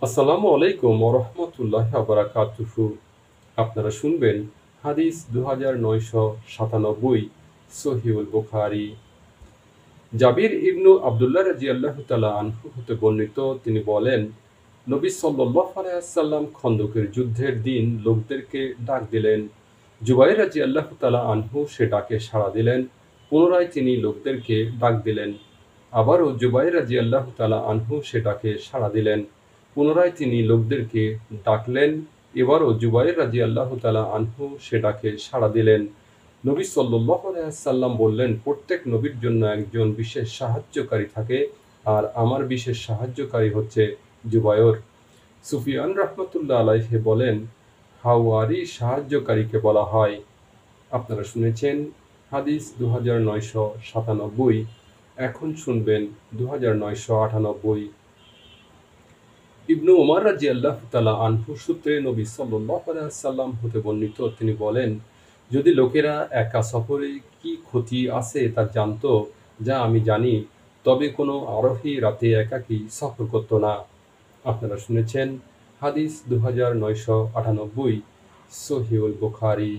আসসালামু আলাইকুম ওরহমতুল্লাহি বারাকাতুহু। আপনারা শুনবেন হাদিস 2997, সহিহুল বুখারী। জাবির ইবনু আবদুল্লাহ রাদিয়াল্লাহু তাআলা আনহু হতে বর্ণিত, তিনি বলেন, নবী সাল্লাল্লাহু আলাইহি ওয়াসাল্লাম খন্দকের যুদ্ধের দিন লোকদেরকে ডাক দিলেন। জুবাইর রাদিয়াল্লাহু তাআলা আনহু সে ডাকে সাড়া দিলেন। পুনরায় তিনি লোকদেরকে ডাক দিলেন। আবারও জুবাইর রাদিয়াল্লাহু তাআলা আনহু সে ডাকে সাড়া দিলেন। পুনরায় তিনি লোকদেরকে ডাকলেন। এবারও জুবাইর রাদিয়াল্লাহু তাআলা আনহু সে ডাকে সাড়া দিলেন। নবী সাল্লাল্লাহু আলাইহি ওয়াসাল্লাম বললেন, প্রত্যেক নবীর জন্য একজন বিশেষ সাহায্যকারী থাকে, আর আমার বিশেষ সাহায্যকারী হচ্ছে জুবায়র। সুফিয়ান রাহমাতুল্লাহ আলাইহি বলেন, হাওয়ারি সাহায্যকারীকে বলা হয়। আপনারা শুনেছেন হাদিস 2997। এখন শুনবেন 2998। ইবনু উমর রাদিয়াল্লাহু তাআলা আনহু সূত্রে নবী সাল্লাল্লাহু আলাইহি ওয়াসাল্লাম হতে বর্ণিত, তিনি বলেন, যদি লোকেরা একা সফরে কি ক্ষতি আছে তা জানত, যা আমি জানি, তবে কোনো আরোহী রাতে একাকী সফর করত না। আপনারা শুনেছেন হাদিস 2998, সহিহুল বুখারী।